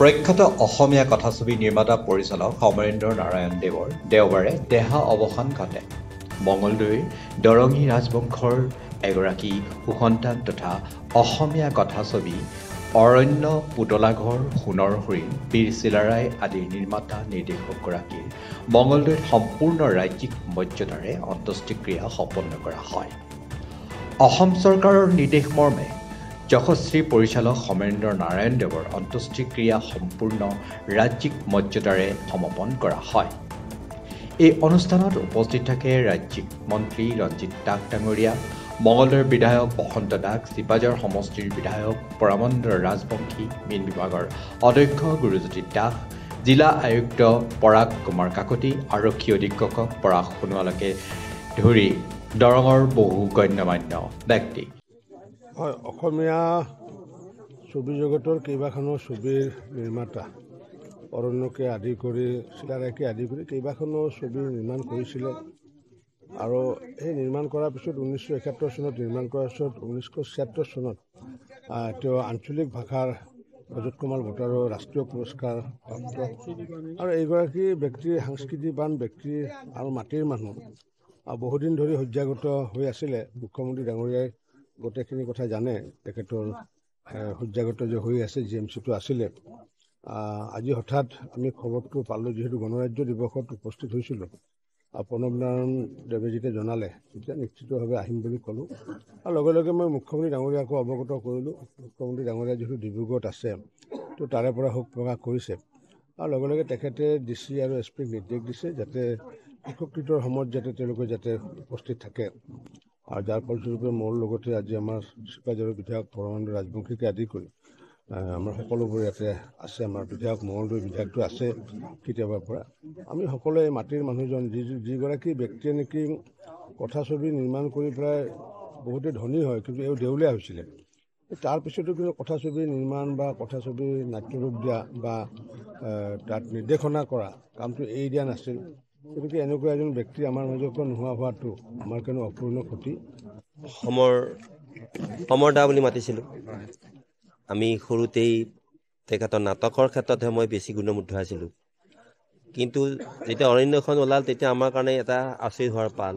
প্ৰখ্যাত অসমীয়া কথাছবি নিৰ্মাতা পৰিচালক সমৰেন্দ্ৰ নাৰায়ণ দেৱৰ দেওবাৰে দেহা অৱসান ঘটে। মঙলদৈৰ দৰঙী ৰাজবংশৰ এগৰাকী সুসন্তান তথা অসমীয়া কথাছবি অৰণ্য, পুতলাঘৰ, সোণৰ হৰিণ, বীৰ চিলাৰায় আদিৰ নিৰ্মাতা নিৰ্দেশকগৰাকীৰ মঙলদৈত সম্পূৰ্ণ ৰাজ্যিক মৰ্যাদাৰে অন্ত্যেষ্টিক্ৰিয়া সম্পন্ন কৰা হয়। অসম চৰকাৰৰ নিৰ্দেশ মৰ্মে যশস্বী পৰিচালক সমৰেন্দ্ৰ নাৰায়ণ দেৱৰ অন্ত্যেষ্টিক্ৰিয়া সম্পূৰ্ণ ৰাজ্যিক মৰ্যাদাৰে সমাপন কৰা হয়। এই অনুষ্ঠানত উপস্থিত থাকে ৰাজ্যিক মন্ত্ৰী ৰঞ্জিত দাস ডাঙৰীয়া, মঙলদৈৰ বিধায়ক বসন্ত দাস, চিপাঝাৰ সমষ্টিৰ বিধায়ক পৰামন্দ্ৰ ৰাজবংশী, মীন বিভাগৰ অধ্যক্ষ গুৰুজ্যোতি দাস, জিলা আয়ুক্ত পৰাগ কুমাৰ কাকতি, আৰক্ষী অধীক্ষক পৰাগ সোণোৱালকে ধৰি দৰঙৰ বহু গণ্যমান্য ব্যক্তি। হয়, অসমীয়া ছবি জগতৰ কেইবাখনো ছবিৰ নিৰ্মাতা অৰণ্যকে আদি কৰি চিলাৰায়কে আদি কৰি কেইবাখনো ছবি নিৰ্মাণ কৰিছিলে আৰু সেই নিৰ্মাণ কৰাৰ পিছত 1971 চনত নিৰ্মাণ কৰাৰ পিছত 1976 চনত তেওঁ আঞ্চলিক ভাষাৰ ৰজত কুমাৰ বঁটাৰো ৰাষ্ট্ৰীয় পুৰস্কাৰ প্ৰাপ্ত আৰু এইগৰাকী ব্যক্তিৰ সাংস্কৃতিকবান ব্যক্তি আৰু মাটিৰ মানুহ বহুদিন ধৰি শয্যাগত হৈ আছিলে। মুখ্যমন্ত্ৰী ডাঙৰীয়াই গোটেইখিনি কথা জানে, তেখেতৰ শয্যাগত যে হৈ আছে, GMCটো আছিলে। আজি হঠাৎ আমি খবৰটো পালোঁ, যিহেতু গণৰাজ্য দিৱসত উপস্থিত হৈছিলোঁ। প্ৰণৱ নাৰায়ণ দেৱে যেতিয়া জনালে তেতিয়া নিশ্চিতভাৱে আহিম বুলি ক'লোঁ আৰু লগে লগে মই মুখ্যমন্ত্ৰী ডাঙৰীয়াকো অৱগত কৰিলোঁ। মুখ্যমন্ত্ৰী ডাঙৰীয়া যিহেতু ডিব্ৰুগড়ত আছে, তো তাৰে পৰা শোক প্ৰকাশ কৰিছে আৰু লগে লগে তেখেতে DC আৰু SP নিৰ্দেশ দিছে যাতে শোককৃতৰ সময়ত যাতে তেওঁলোকে যাতে উপস্থিত থাকে। আৰু যাৰ ফলস্বৰূপে মোৰ লগতে আজি আমাৰ চিপাঝাৰৰ বিধায়ক পৰমানন্দ ৰাজবংশীকে আদি কৰি আমাৰ সকলোবোৰ ইয়াতে আছে। আমাৰ বিধায়ক মঙলদৈ বিধায়কটো আছে কেতিয়াবাৰ পৰা। আমি সকলোৱে মাটিৰ মানুহজন, যিগৰাকী ব্যক্তিয়ে নেকি কথাছবি নিৰ্মাণ কৰি পেলাই বহুতে ধনী হয়, কিন্তু এওঁ দেউলীয়া হৈছিলে। তাৰপিছতো কিন্তু কথাছবি নিৰ্মাণ বা কথাছবি নাট্যৰূপ দিয়া বা তাত নিৰ্দেশনা কৰা কামটো এৰি দিয়া নাছিল। গতিকে এনেকুৱা এজন ব্যক্তি আমাৰ মাজৰ পৰা নোহোৱা হোৱাটো আমাৰ কাৰণে অপূৰ্ণ ক্ষতি। সমৰ দা বুলি মাতিছিলোঁ। আমি সৰুতেই তেখেতৰ নাটকৰ ক্ষেত্ৰতহে মই বেছি গুণমুগ্ধ আছিলোঁ, কিন্তু যেতিয়া অৰণ্যখন ওলাল তেতিয়া আমাৰ কাৰণে এটা আচৰিত হোৱাৰ পাল।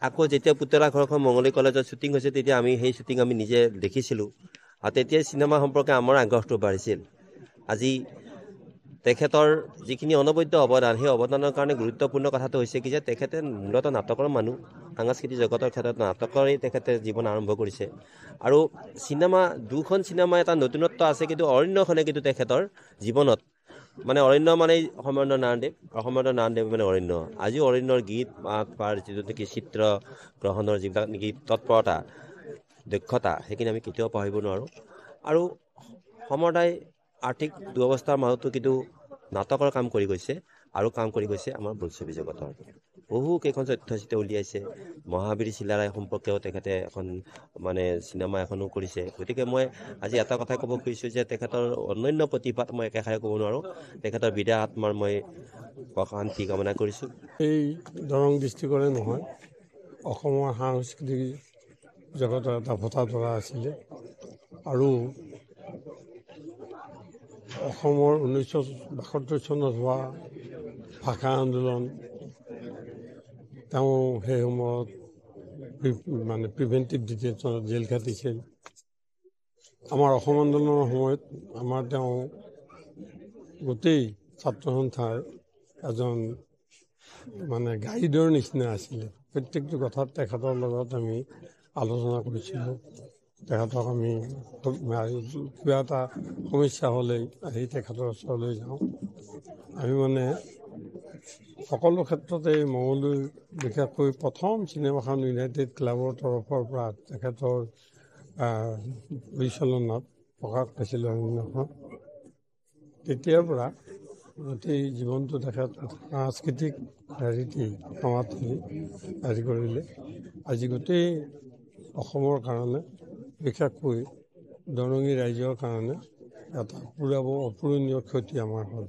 আকৌ যেতিয়া পুতলা ঘৰখন মঙলদৈ কলেজত শ্বুটিং হৈছে তেতিয়া আমি সেই শ্বুটিং আমি নিজে দেখিছিলোঁ আৰু তেতিয়াই চিনেমা সম্পৰ্কে আমাৰ আগ্ৰহটো বাঢ়িছিল। আজি তেখেতৰ যিখিনি অনবদ্য অৱদান, সেই অৱদানৰ কাৰণে গুৰুত্বপূৰ্ণ কথাটো হৈছে কি যে তেখেতে মূলতঃ নাটকৰ মানুহ, সাংস্কৃতিক জগতৰ ক্ষেত্ৰত নাটকৰেই তেখেতে জীৱন আৰম্ভ কৰিছে আৰু দুখন চিনেমা এটা নতুনত্ব আছে, কিন্তু অৰণ্যখনে কিন্তু তেখেতৰ জীৱনত মানে অৰণ্য মানে সমৰেন্দ্ৰ নাৰায়ণ দেৱ আৰু সমৰেন্দ্ৰ নাৰায়ণ দেৱ মানে অৰণ্য। আজিও অৰণ্যৰ গীত মাত পাৰ যিটো নেকি চিত্ৰ গ্ৰহণৰ যিবিলাক নেকি তৎপৰতা, দক্ষতা, সেইখিনি আমি কেতিয়াও পাহৰিব নোৱাৰোঁ। আৰু সমৰদাই আৰ্থিক দুৰৱস্থাৰ মাজতো কিন্তু নাটকৰ কাম কৰি গৈছে আৰু কাম কৰি গৈছে আমাৰ বোলছবি জগতৰ। বহু কেইখন তথ্যচিত্ৰ উলিয়াইছে, মহাবীৰ চিলাৰায় সম্পৰ্কেও তেখেতে এখন মানে চিনেমা এখনো কৰিছে। গতিকে মই আজি এটা কথাই ক'ব খুজিছোঁ যে তেখেতৰ অনন্য প্ৰতিভাত মই একেষাৰে ক'ব নোৱাৰোঁ। তেখেতৰ বিদায় আত্মাৰ মই শান্তি কামনা কৰিছোঁ। এই দৰং ডিষ্ট্ৰিক্টৰে নহয়, অসমৰ সাংস্কৃতিক জগতৰ এটা ভোটাতৰা আছিলে আৰু অসমৰ 1972 চনত হোৱা ভাষা আন্দোলন তেওঁ সেই সময়ত মানে প্ৰিভেণ্টিভ ডিটেনশ্যনত জেল খাটিছিল। আমাৰ অসম আন্দোলনৰ সময়ত তেওঁ গোটেই ছাত্ৰ সন্থাৰ এজন মানে গাইডৰ নিচিনা আছিলে। প্ৰত্যেকটো কথাত তেখেতৰ লগত আমি আলোচনা কৰিছিলোঁ। তেখেতক আমি কিবা এটা সমস্যা হ'লেই আহি তেখেতৰ ওচৰলৈ যাওঁ। আমি মানে সকলো ক্ষেত্ৰতে মঙলদৈ বিশেষকৈ প্ৰথম চিনেমাখন ইউনাইটেড ক্লাবৰ তৰফৰ পৰা তেখেতৰ পৰিচালনাত প্ৰকাশ পাইছিলে অৰণ্যখন। তেতিয়াৰ পৰা গোটেই জীৱনটো তেখেত সাংস্কৃতিক হেৰিতেই হেৰি কৰিলে। আজি গোটেই অসমৰ কাৰণে, বিশেষকৈ দৰঙী ৰাইজৰ কাৰণে এটা অপূৰণীয় ক্ষতি আমাৰ হ'ল।